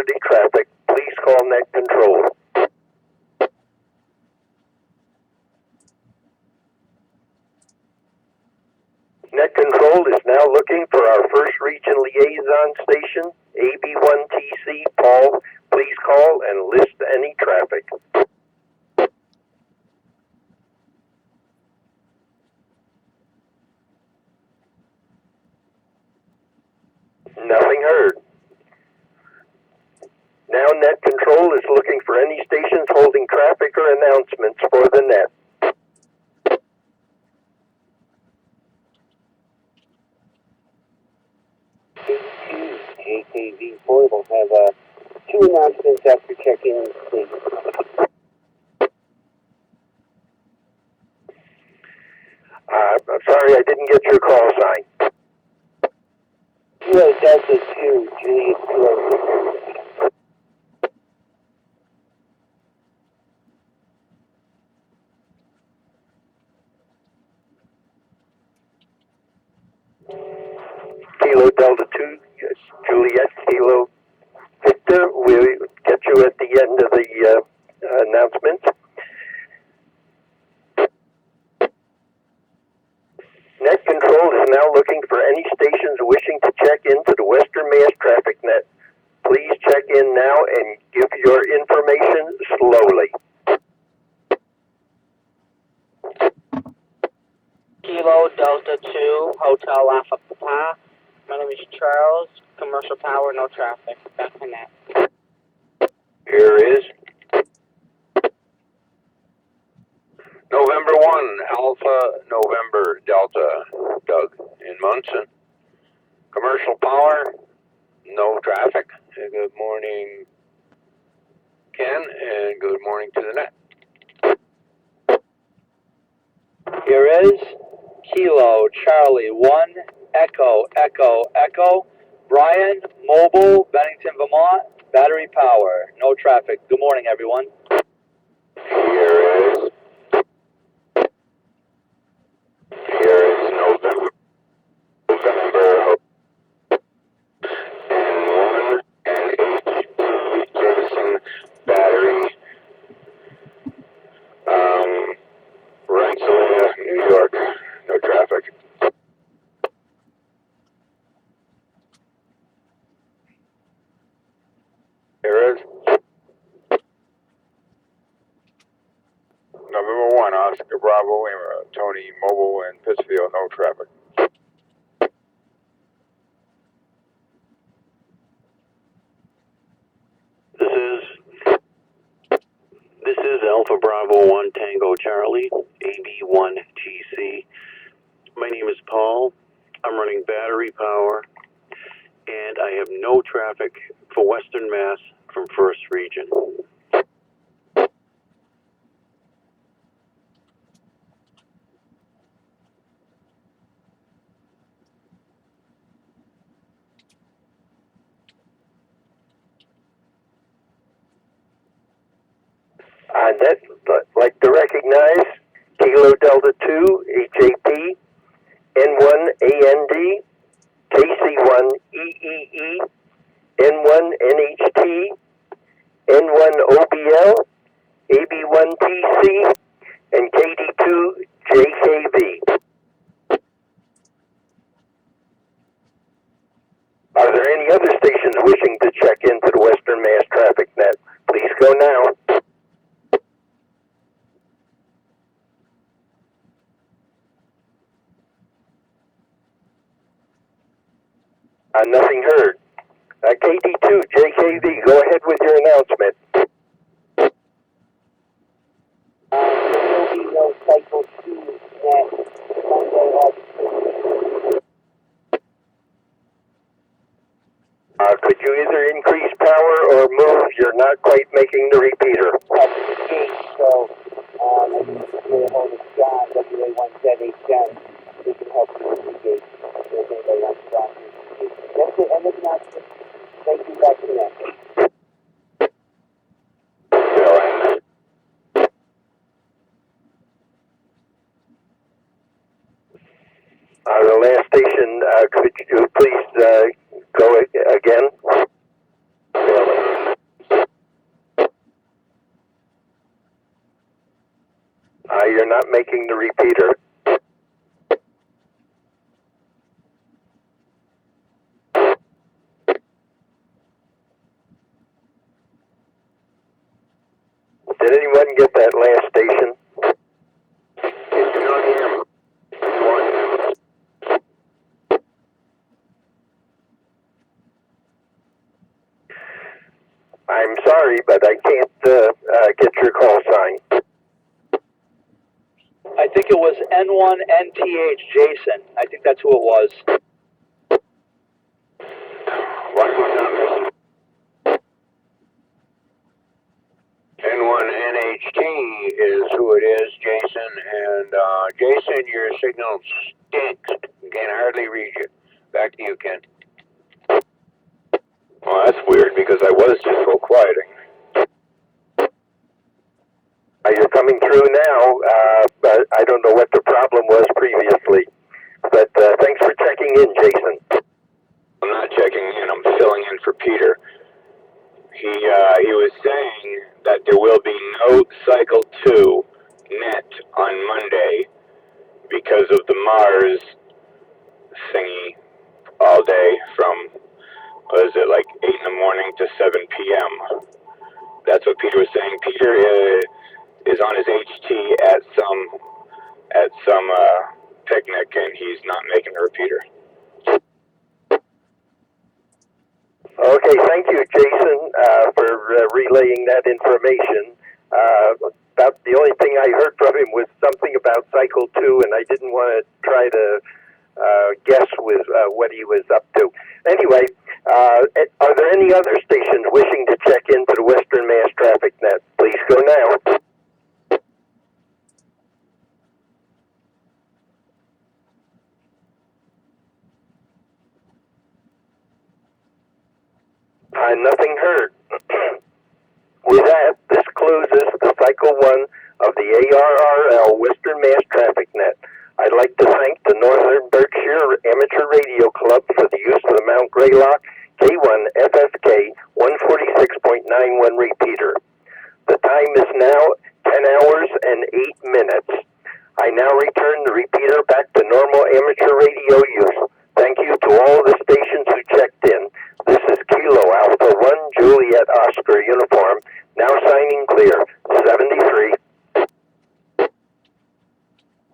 priority traffic, please call Net Control. Net Control is now looking for our first region liaison station, AB1TC. Paul, please call and list any traffic. Nothing heard. Now Net Control is looking for any stations holding traffic or announcements for the net. JKV Portable have two announcements after check-in, please. I'm sorry, I didn't get your call sign. Kilo Delta 2, Juliet Kilo. Kilo Delta 2, Juliet Kilo Victor, we'll get you at the end of the announcement. Net Control is now looking for any stations wishing to check into the Western Mass Traffic Net. Please check in now and give your information slowly. Kilo Delta 2, Hotel Alpha Papa. My name is Charles. Commercial power, no traffic. Back to net. Here is November 1, Alpha November Delta, Doug in Munson. Commercial power, no traffic. Good morning, Ken, and good morning to the net. Here is Kilo Charlie 1, Echo, Echo, Echo. Brian, Mobile, Bennington, Vermont, battery power, no traffic. Good morning, everyone. Here is November N1 and HP Jameson battery, Rensselaer, New York, no traffic. Here is November 1, Oscar Bravo, Tony Mobile and Pittsfield, no traffic. This is Alpha Bravo 1 Tango Charlie, AB1TC. My name is Paul. I'm running battery power, and I have no traffic for Western Mass from First Region. I'd like to recognize Kilo Delta 2, HAP, N1 AND, KC1 EEE, N1 NHT, N1 OBL, AB1 TC, and KD2 JKV. Are there any other stations wishing to check into the Western Mass Traffic Net? Please go now. Nothing heard. KD2, JKV, go ahead with your announcement. There will be no Cycle 2 net Monday, August 15th. Could you either increase power or move? You're not quite making the repeater. That's the case, so I think it's really hold of John, WA1Z810. We can help you with the gate. If anybody wants to talk to you. That's it, end of the announcement. Thank you, back to the net. The last station, could you please go again? You're not making the repeater. Did anyone get that last station? I'm sorry, but I can't get your call sign. I think it was N1NTH Jason. I think that's who it was. N1NHT is who it is, Jason, and Jason, your signal stinks. Can hardly read you. Back to you, Ken. Well, that's weird because I was just so quieting. You're coming through now, but I don't know what the problem was previously. But thanks for checking in, Jason. I'm not checking in, I'm filling in for Peter. He was saying that there will be no Cycle 2 net on Monday because of the Mars thingy all day from, what is it, like 8 in the morning to 7 p.m. That's what Peter was saying. Peter is on his HT at some picnic, and he's not making a repeater. Okay, thank you, Jason, for relaying that information. About the only thing I heard from him was something about Cycle 2, and I didn't want to try to guess with what he was up to. Anyway, are there any other stations wishing to check into the Western Mass Traffic Net? Please go now. Nothing heard. With that, this closes the Cycle 1 of the ARRL Western Mass Traffic Net. I'd like to thank the Northern Berkshire Amateur Radio Club for the use of the Mount Greylock K1 FFK 146.91 repeater. The time is now 10 hours and 8 minutes. I now return the repeater back to normal amateur radio use. Thank you to all the stations who checked in. This is Kilo Alpha 1 Juliet Oscar uniform, now signing clear, 73.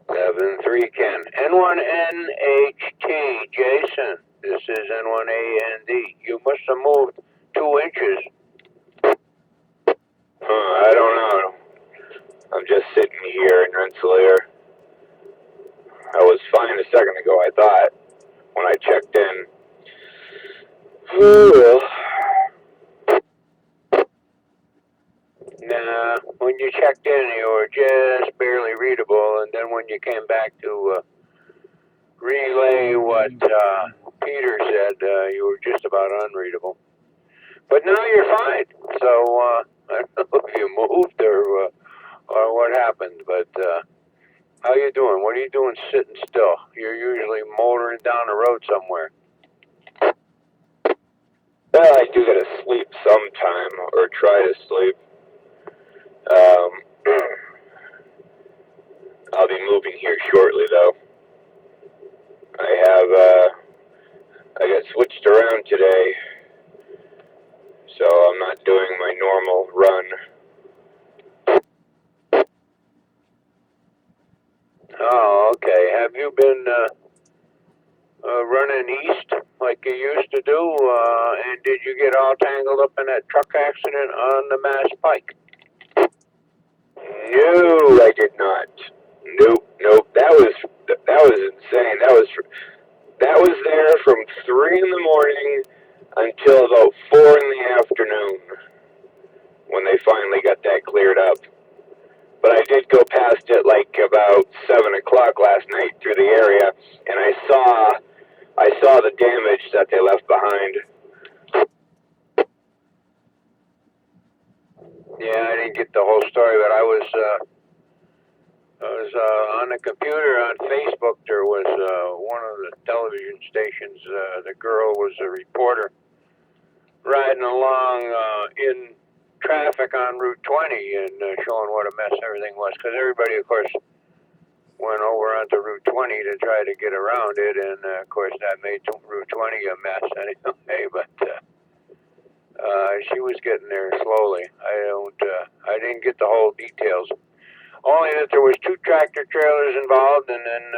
73, Ken. N1NHT, Jason. This is N1AND. You must have moved 2 inches. I don't know. I'm just sitting here in Rensselaer. I was fine a second ago, I thought, when I checked in. Oh, well. Nah, when you checked in, you were just barely readable, and then when you came back to relay what Peter said, you were just about unreadable. But now you're fine. So I don't know if you moved or what happened, but how you doing? What are you doing sitting still? You're usually motoring down the road somewhere. Well, I do gotta sleep sometime, or try to sleep. I'll be moving here shortly, though. I got switched around today, so I'm not doing my normal run. Oh, okay. Have you been running east like you used to do? And did you get all tangled up in that truck accident on the Mass Pike? No, I did not. Nope. That was insane. That was there from 3 in the morning until about 4 in the afternoon when they finally got that cleared up. But I did go past it like about 7 o'clock last night through the area, and I saw the damage that they left behind. Yeah, I didn't get the whole story, but I was on the computer on Facebook. There was one of the television stations. The girl was a reporter riding along in traffic on Route 20 and showing what a mess everything was. Because everybody, of course, went over onto Route 20 to try to get around it, and of course that made Route 20 a mess anyway. But she was getting there slowly. I didn't get the whole details. Only that there was 2 tractor trailers involved, and then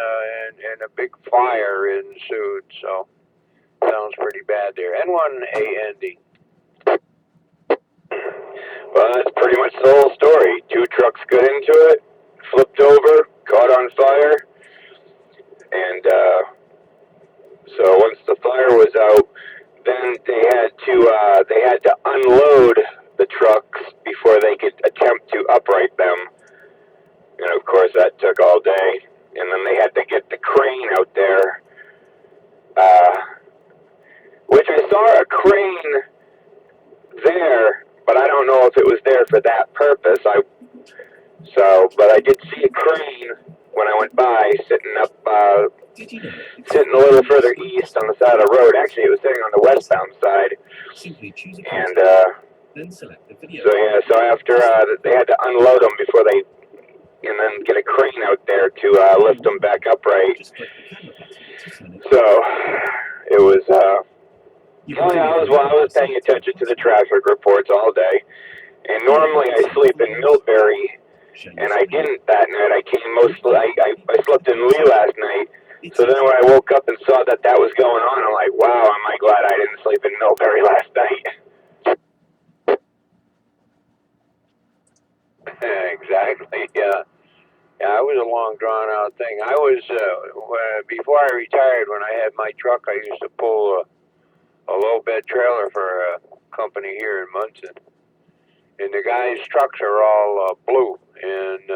and a big fire ensued. So sounds pretty bad there. And one AND. Well, that's pretty much the whole story. 2 trucks got into it, flipped over, caught on fire, and so once the fire was out, then they had to unload the trucks before they could attempt to upright them. And of course, that took all day. And then they had to get the crane out there, which I saw a crane there, but I don't know if it was there for that purpose. But I did see a crane when I went by, sitting a little further east on the side of the road. Actually, it was sitting on the westbound side. And so after they had to unload them before and then get a crane out there to lift them back upright. So it was. I was paying attention to the traffic reports all day, and normally I sleep in Millbury, and I didn't that night. I slept in Lee last night. So then when I woke up and saw that was going on, I'm like, wow, am I glad I didn't sleep in Millbury last night. Exactly. Yeah. Yeah, it was a long, drawn-out thing. I was before I retired. When I had my truck, I used to pull a low-bed trailer for a company here in Munson, and the guys' trucks are all blue. And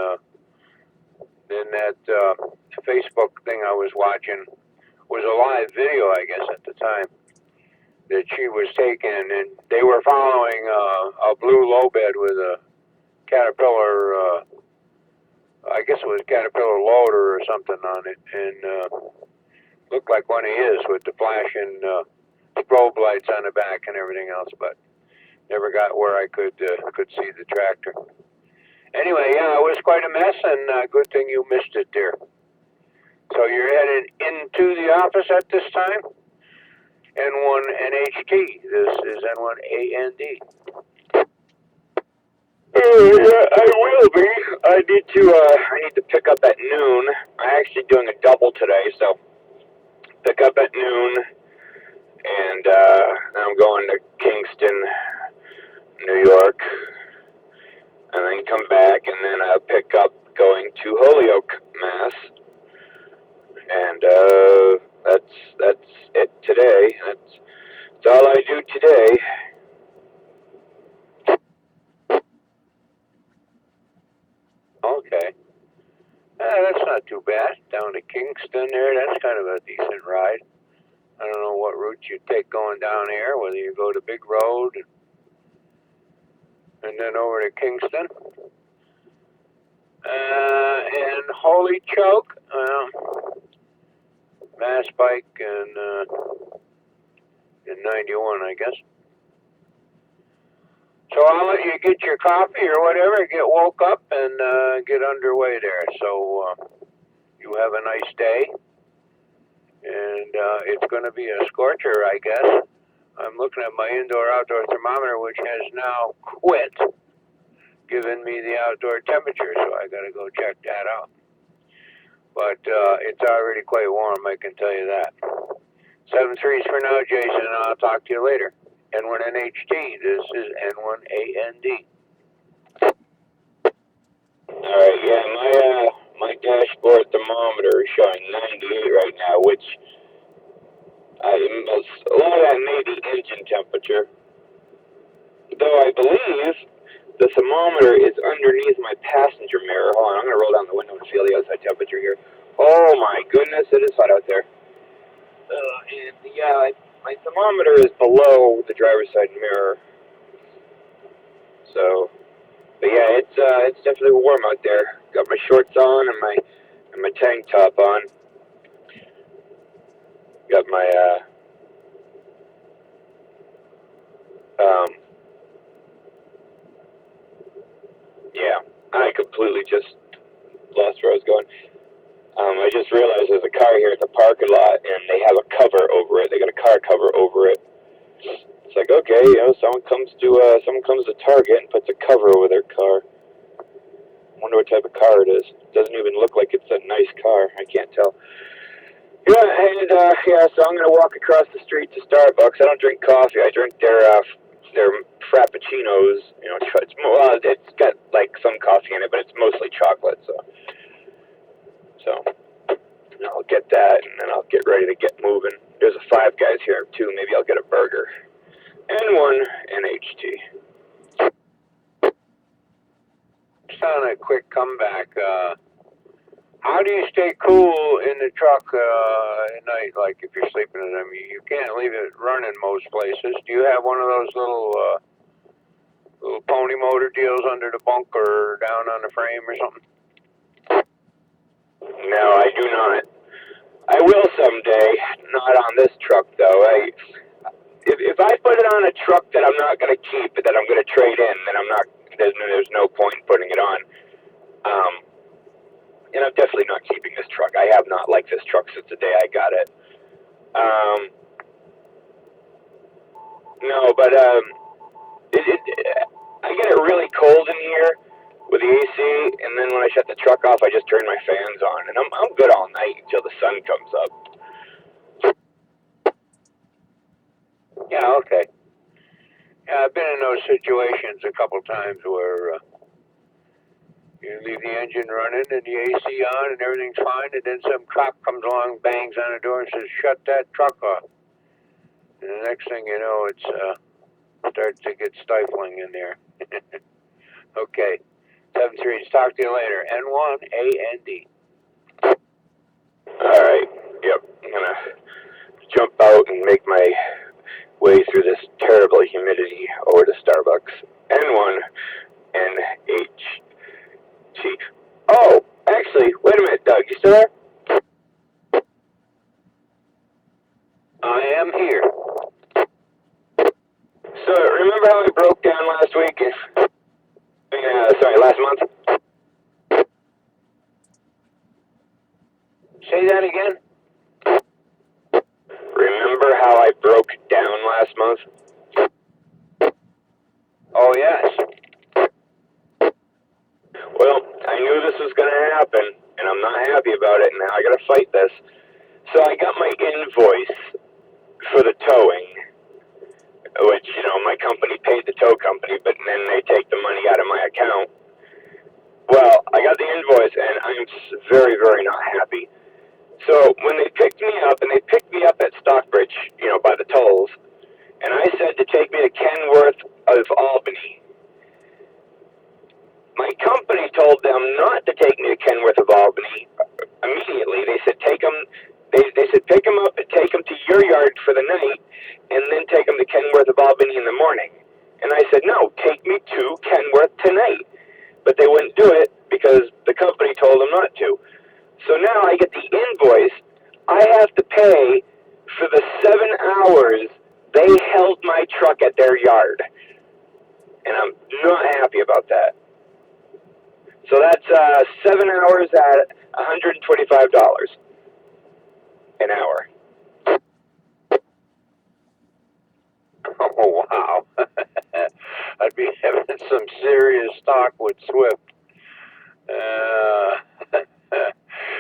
then that Facebook thing I was watching was a live video, I guess, at the time that she was taking, and they were following a blue low-bed with a Caterpillar. I guess it was a Caterpillar loader or something on it, and looked like one of his with the flashing strobe lights on the back and everything else, but never got where I could see the tractor. Anyway, yeah, it was quite a mess, and good thing you missed it there. So you're headed into the office at this time? N1 NHT. This is N1 AND. Yeah, I will be. I need to pick up at noon. I'm actually doing a double today, so pick up at noon, and I'm going to Kingston, New York, and then come back, and then I'll pick up going to Holyoke, Mass. And that's it today. That's all I do today. Okay. That's not too bad. Down to Kingston there, that's kind of a decent ride. I don't know what route you take going down here, whether you go to Big Road and then over to Kingston. And Holy Choke, Mass Bike and 91, I guess. So I'll let you get your coffee or whatever, get woke up and get underway there. So you have a nice day. And it's going to be a scorcher, I guess. I'm looking at my indoor-outdoor thermometer, which has now quit giving me the outdoor temperature, so I got to go check that out. But it's already quite warm, I can tell you that. 7-3s for now, Jason, and I'll talk to you later. N1 NHT, this is N1 AND. All right, yeah, my dashboard thermometer is showing 98 right now, which a lot of that may be engine temperature. Though I believe the thermometer is underneath my passenger mirror. Hold on, I'm going to roll down the window and feel the outside temperature here. Oh my goodness, it is hot out there. And yeah, my thermometer is below the driver's side mirror. So, but yeah, it's definitely warm out there. Got my shorts on and my tank top on. Got my I completely just lost where I was going. I just realized there's a car here at the parking lot, and they have a cover over it. They got a car cover over it. It's like, okay, someone comes to Target and puts a cover over their car. Wonder what type of car it is. Doesn't even look like it's a nice car. I can't tell. Yeah, and so I'm gonna walk across the street to Starbucks. I don't drink coffee. I drink their frappuccinos. It's got like some coffee in it, but it's mostly chocolate. So I'll get that, and then I'll get ready to get moving. There's a Five Guys here too. Maybe I'll get a burger and one NHT. Just on a quick comeback, how do you stay cool in the truck at night? Like if you're sleeping in them, you can't leave it running most places. Do you have one of those little pony motor deals under the bunk or down on the frame or something? No, I do not. I will someday. Not on this truck though. If I put it on a truck that I'm not going to keep, that I'm going to trade in, then I'm not. There's no point in putting it on. And I'm definitely not keeping this truck. I have not liked this truck since the day I got it. No, but I get it really cold in here with the AC, and then when I shut the truck off, I just turn my fans on, and I'm good all night until the sun comes up. Yeah, okay. Yeah, I've been in those situations a couple times where you leave the engine running and the AC on and everything's fine, and then some cop comes along, bangs on the door and says, "Shut that truck off." And the next thing you know, it starts to get stifling in there. Okay. 7-3, talk to you later. N1AND. All right. Yep. I'm gonna jump out and make my way through this terrible humidity over to Starbucks. N1 NHT. Oh, actually, wait a minute, Doug. You still there? I am here. So remember how I broke down last week? Last month. Say that again? Remember how I broke down last month? Oh, yes. Well, I knew this was going to happen, and I'm not happy about it, and now I got to fight this. So I got my invoice for the towing, which, my company paid the tow company, but then they take the money out of my account. Well, I got the invoice, and I'm very, very not happy. So when they picked me up, and they picked me up at Stockbridge, by the tolls, and I said to take me to Kenworth of Albany, my company told them not to take me to Kenworth of Albany immediately. They said pick them up and take them to your yard for the night, and then take them to Kenworth of Albany in the morning. And I said, no, take me to Kenworth tonight. But they wouldn't do it because the company told them not to. So now I get the invoice. I have to pay for the 7 hours they held my truck at their yard. And I'm not happy about that. So that's 7 hours at $125 an hour. Oh, wow. I'd be having some serious talk with Swift.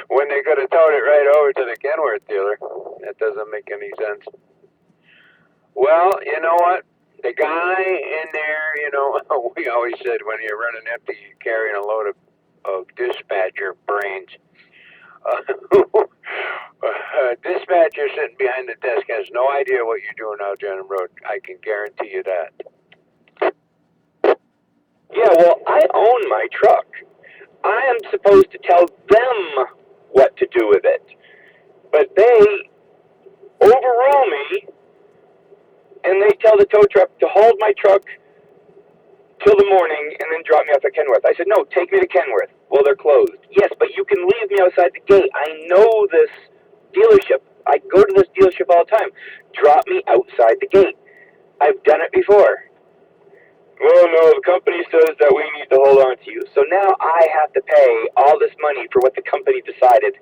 When they could have towed it right over to the Kenworth dealer. That doesn't make any sense. Well, you know what? The guy in there, we always said when you're running empty, you're carrying a load of dispatcher brains. Dispatcher sitting behind the desk has no idea what you're doing out there on the road. I can guarantee you that. Yeah, well, I own my truck. I am supposed to tell them what to do with it. But they overrule me, and they tell the tow truck to hold my truck till the morning and then drop me off at Kenworth. I said, no, take me to Kenworth. Well, they're closed. Yes, but you can leave me outside the gate. I know this dealership. I go to this dealership all the time. Drop me outside the gate. I've done it before. Well, no, the company says that we need to hold on to you. So now I have to pay all this money for what the company decided.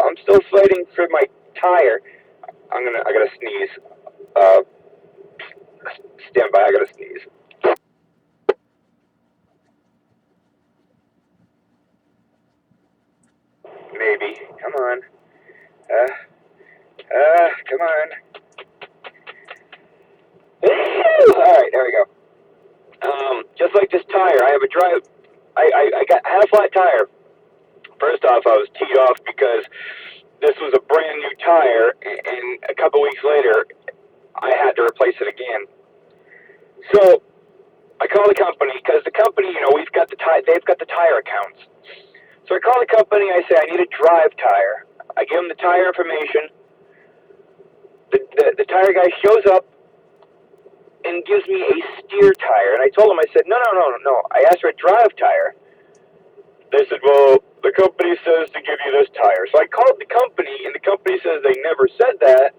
I'm still fighting for my tire. I gotta sneeze. Uh, Stand by, I gotta sneeze. Maybe. Come on. Come on. Alright, there we go. Just like this tire, I have a I had a flat tire. First off, I was teed off because this was a brand new tire, and a couple weeks later, I had to replace it again. So I call the company because the company, we've got they've got the tire accounts. So I call the company. I say I need a drive tire. I give them the tire information. The tire guy shows up and gives me a steer tire, and I told him, I said, no. I asked for a drive tire. They said, well, the company says to give you this tire. So I called the company, and the company says they never said that.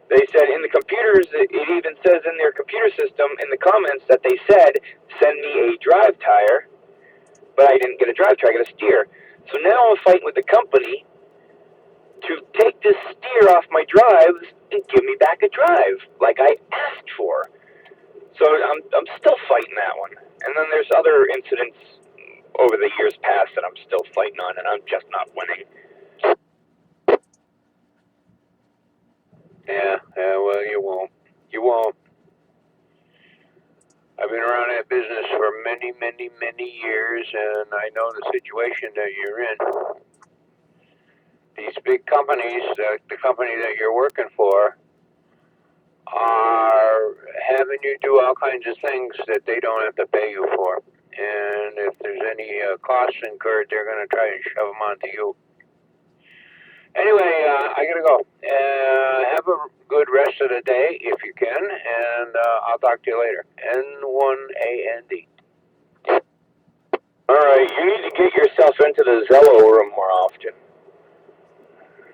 They said in the computers, it even says in their computer system in the comments that they said, send me a drive tire, but I didn't get a drive tire, I got a steer. So now I'm fighting with the company to take this steer off my drives and give me back a drive, like I asked for. So I'm still fighting that one. And then there's other incidents over the years past that I'm still fighting on, and I'm just not winning. Yeah, well, you won't. You won't. I've been around that business for many, many, many years, and I know the situation that you're in. These big companies, the company that you're working for, are having you do all kinds of things that they don't have to pay you for. And if there's any costs incurred, they're going to try and shove them onto you. Anyway, I gotta go. Have a good rest of the day if you can, and I'll talk to you later. N1AND. Alright, you need to get yourself into the Zello room more often.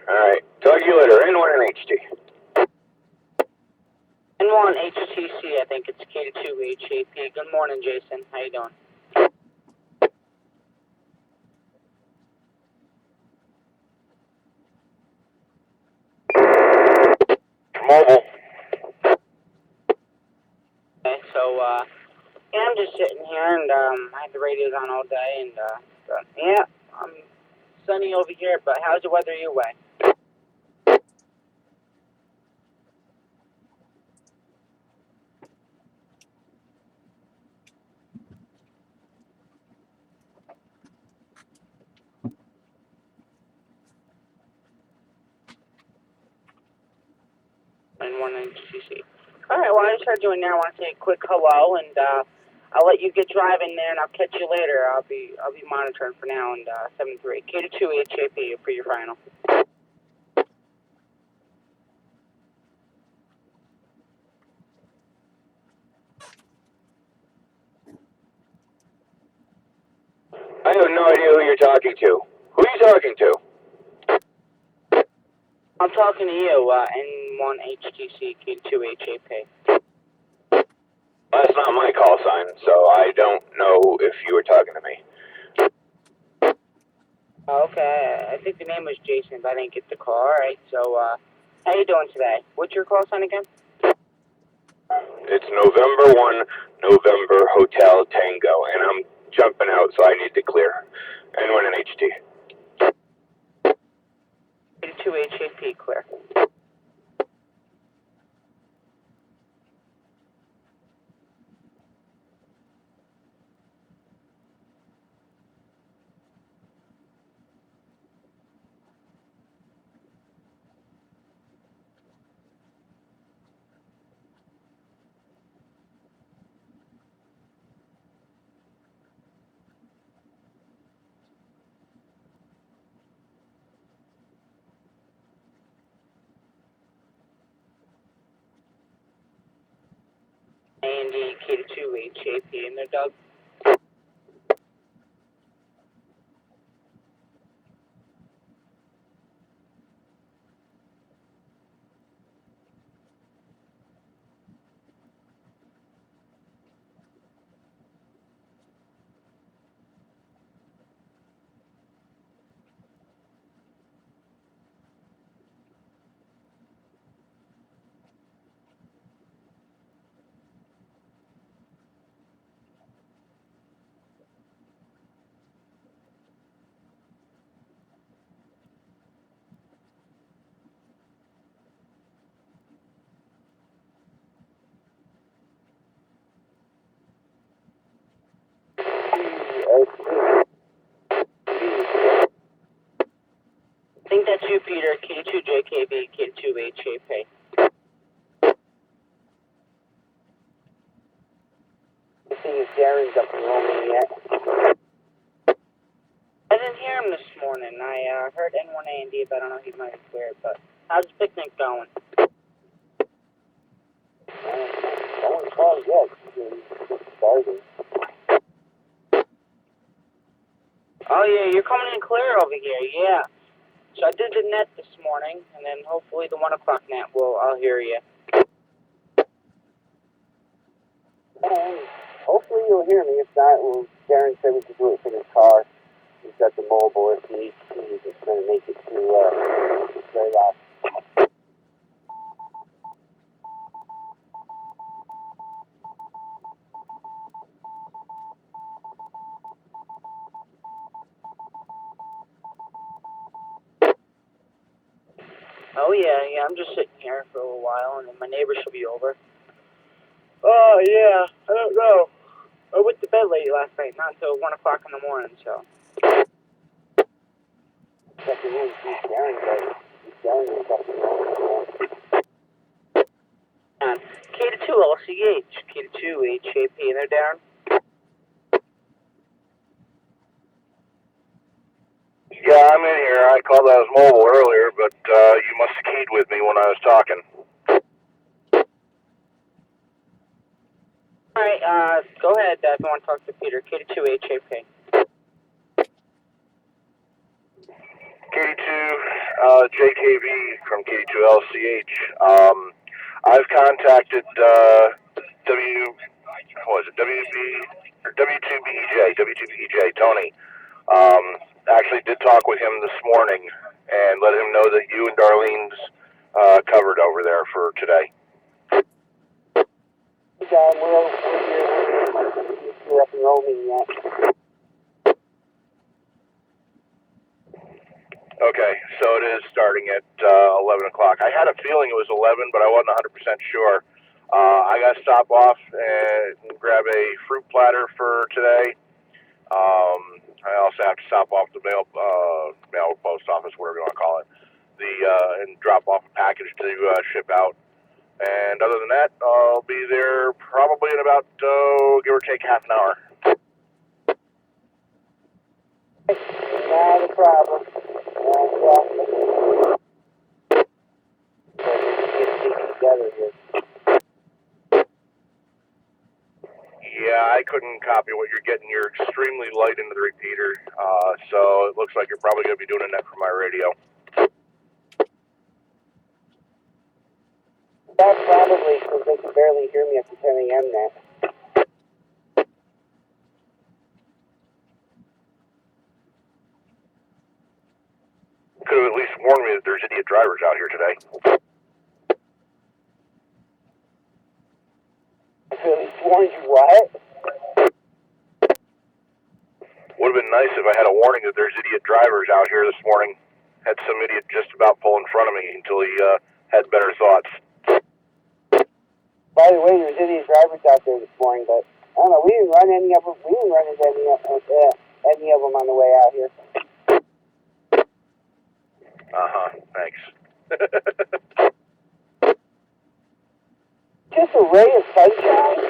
Alright, talk to you later. N1NHT. N1 HTC, I think it's K2 HAP. Good morning, Jason. How you doing? Mobile. Okay, so, yeah, I'm just sitting here, and, I had the radios on all day, and, yeah, I'm sunny over here, but how's the weather your way? N1 HTC. Alright, well, I just heard you in there. I want to say a quick hello, and, I'll let you get driving there, and I'll catch you later. I'll be monitoring for now, and, 7-3. K2 HAP for your final. I have no idea who you're talking to. Who are you talking to? I'm talking to you, N1 HTC K2 HAP. That's not my call sign, so I don't know if you were talking to me. Oh, okay, I think the name was Jason, but I didn't get the call. Alright, so, how you doing today? What's your call sign again? It's November 1, November Hotel Tango, and I'm jumping out, so I need to clear. N1NHT. K2 HAP, clear. And the K2 HAP in there, Doug. K2 Peter, K2 JKB, K2 HAP. Let's see if Darren's up and rolling yet. I didn't hear him this morning. I heard N1A and D, but I don't know if he might have cleared. But how's the picnic going? No one's called yet. It's starting. Oh, yeah, you're coming in clear over here, yeah. So I did the net this morning, and then hopefully the 1 o'clock net I'll hear you. And hopefully you'll hear me. If not, Darren said we could do it from his car. He's got the mobile if he needs to. He's just going to make it to very last. Oh, yeah, I'm just sitting here for a little while, and then my neighbors will be over. Oh, yeah, I don't know. I went to bed late last night, not until 1 o'clock in the morning, so. Checking in, see if Darren is up and rolling. K2 LCH, K2 HAP, and they're down. Yeah, I'm in here. I called out his mobile earlier, but you must have keyed with me when I was talking. All right, go ahead if you want to talk to Peter. K2 HAP. K2 JKV from K2 LCH. I've contacted W2BEJ, Tony. Actually did talk with him this morning and let him know that you and Darlene's covered over there for today. We're here. We're up and rolling yet. Okay, so it is starting at 11 o'clock. I had a feeling it was 11, but I wasn't 100% sure. I got to stop off and grab a fruit platter for today. I also have to stop off the mail post office, whatever you want to call it, and drop off a package to ship out. And other than that, I'll be there probably in about, give or take, half an hour. Not a problem. Together here. Yeah, I couldn't copy what you're getting. You're extremely light into the repeater, so it looks like you're probably going to be doing a net for my radio. That's probably because they can barely hear me at the 10 a.m. net. Could have at least warned me that there's idiot drivers out here today. Really warned you what? Would have been nice if I had a warning that there's idiot drivers out here this morning. Had some idiot just about pull in front of me until he had better thoughts. By the way, there's idiot drivers out there this morning, but I don't know. We didn't run any of them. We didn't run into any of them on the way out here. Thanks. Just a ray of sunshine.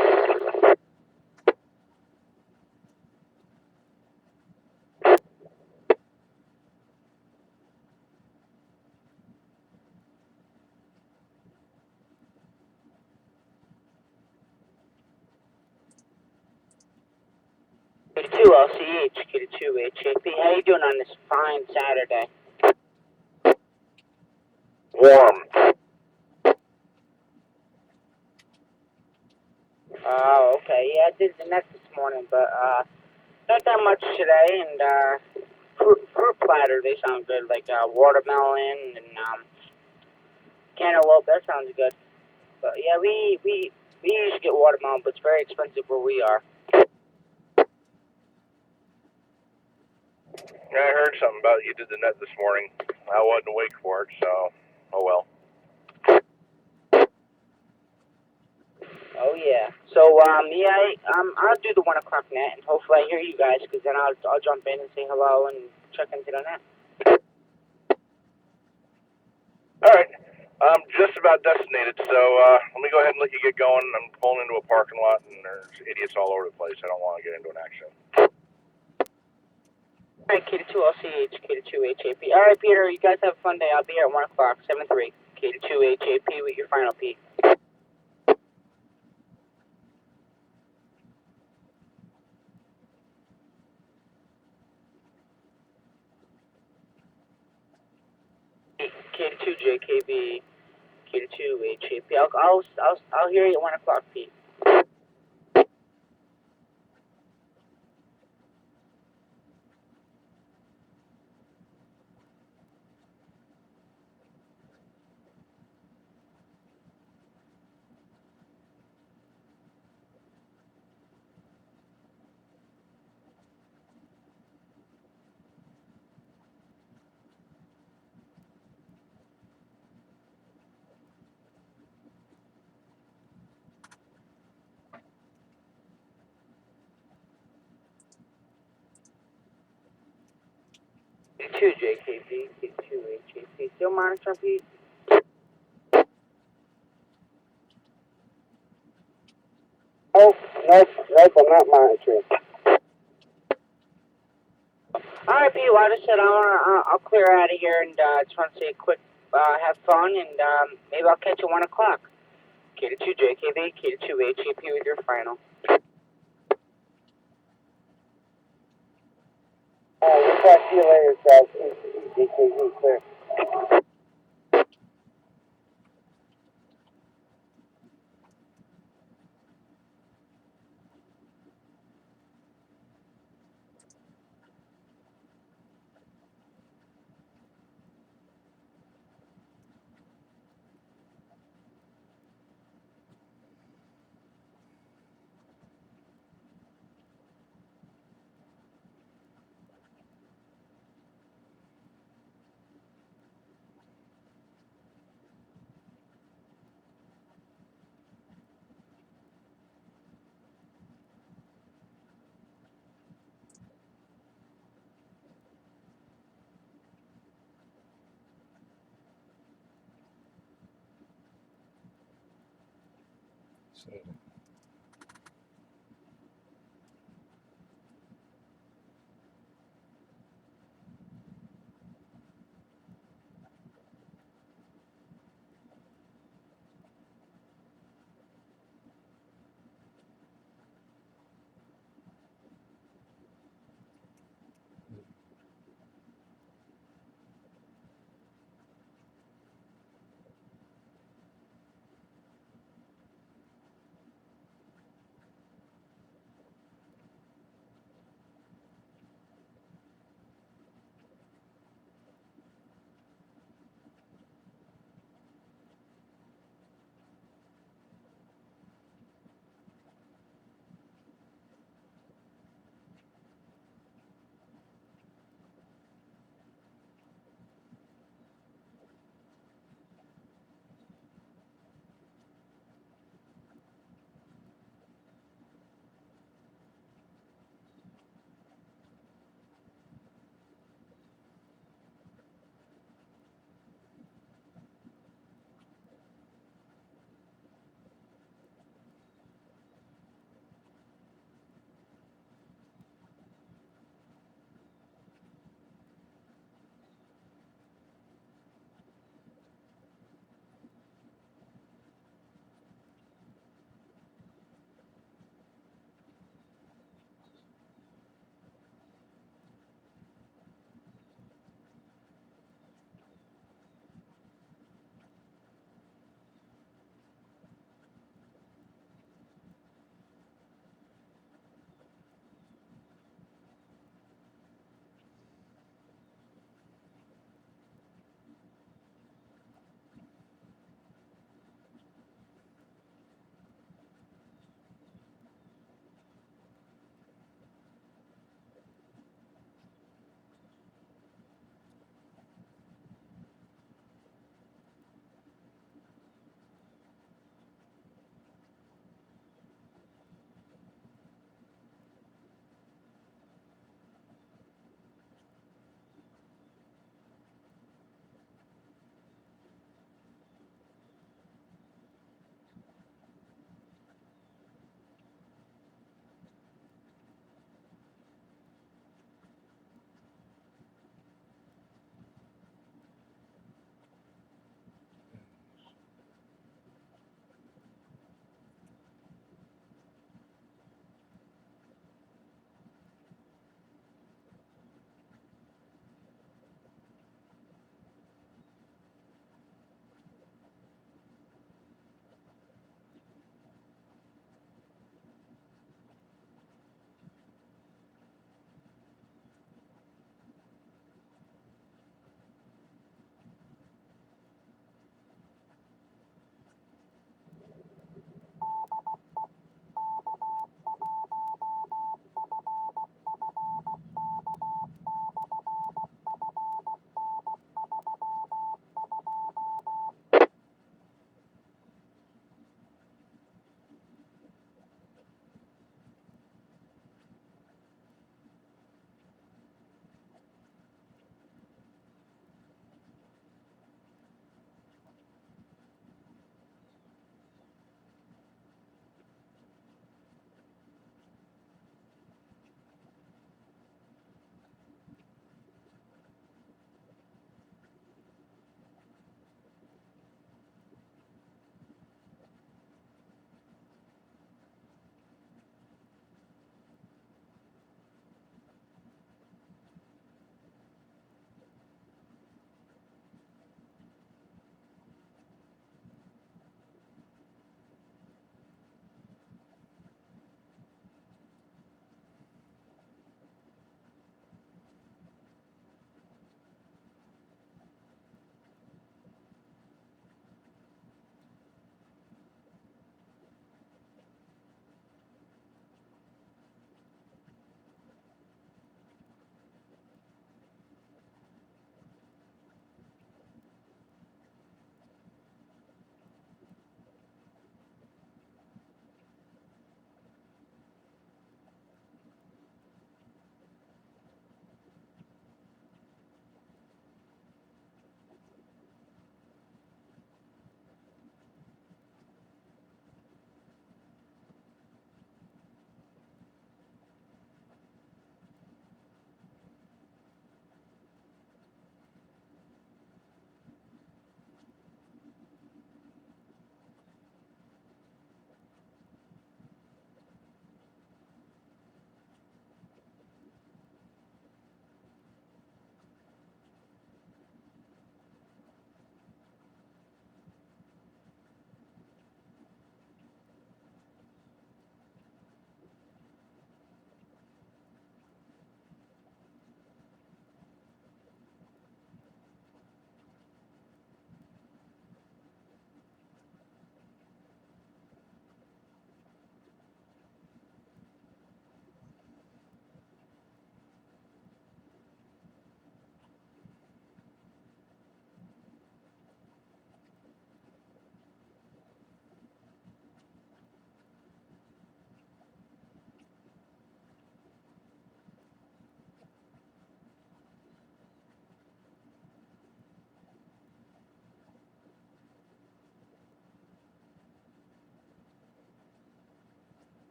K2 LCH, K2 HAP. How you doing on this fine Saturday? Warm. Oh, okay. Yeah, I did the net this morning, but not that much today. And fruit platter, they sound good, like watermelon and cantaloupe. That sounds good. But yeah, we usually get watermelon, but it's very expensive where we are. Yeah, I heard something about you did the net this morning. I wasn't awake for it, so oh well. Oh yeah. So I'll do the 1 o'clock net, and hopefully I hear you guys, because then I'll jump in and say hello and check into the net. I'm just about designated, so let me go ahead and let you get going. I'm pulling into a parking lot, and there's idiots all over the place. I don't want to get into an accident. All right, K2LCH, K2HAP. All right, Peter, you guys have a fun day. I'll be here at 1 o'clock, 7-3. K2HAP with your final P. K2JKB, K2HAP. I'll hear you at 1 o'clock, Pete. K2JKB, K2HAP. Still monitoring, Pete? Nope, I'm not monitoring. All right, Pete. Well, I just said I'll clear out of here, and just want to say a quick have fun, and maybe I'll catch you at 1 o'clock. K2JKB, K2HAP with your final. We'll talk to you later, Charles. DKZ clear.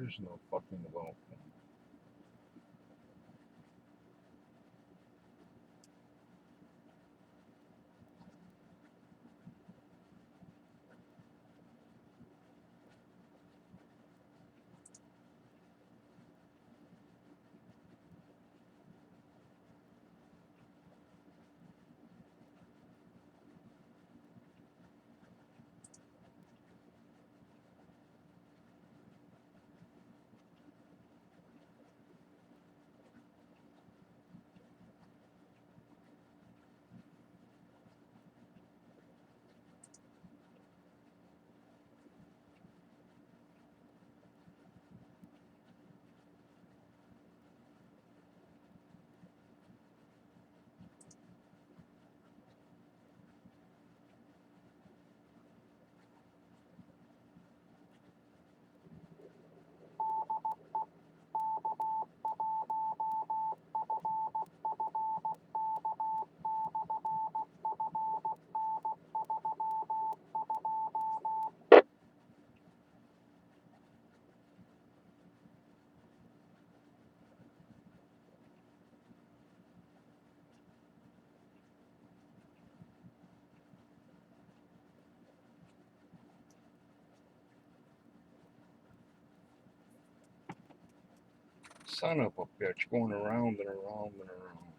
There's no fucking welcome. Son of a bitch, going around and around and around.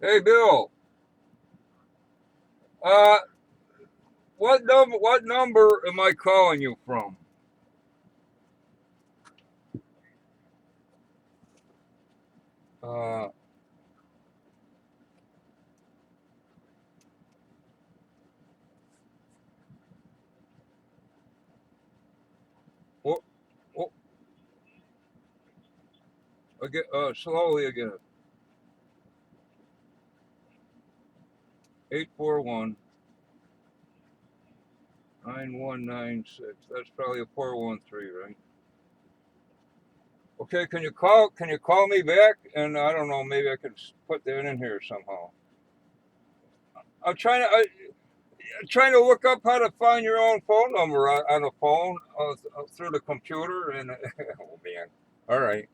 Hey, Bill. What number am I calling you from? What, what, again, slowly again. 841-9196. That's probably a 413, right? Okay, can you call me back? And I don't know, maybe I could put that in here somehow. I'm trying to look up how to find your own phone number on a phone through the computer, and oh man. All right.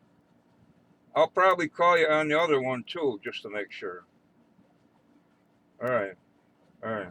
I'll probably call you on the other one too, just to make sure. All right. All right.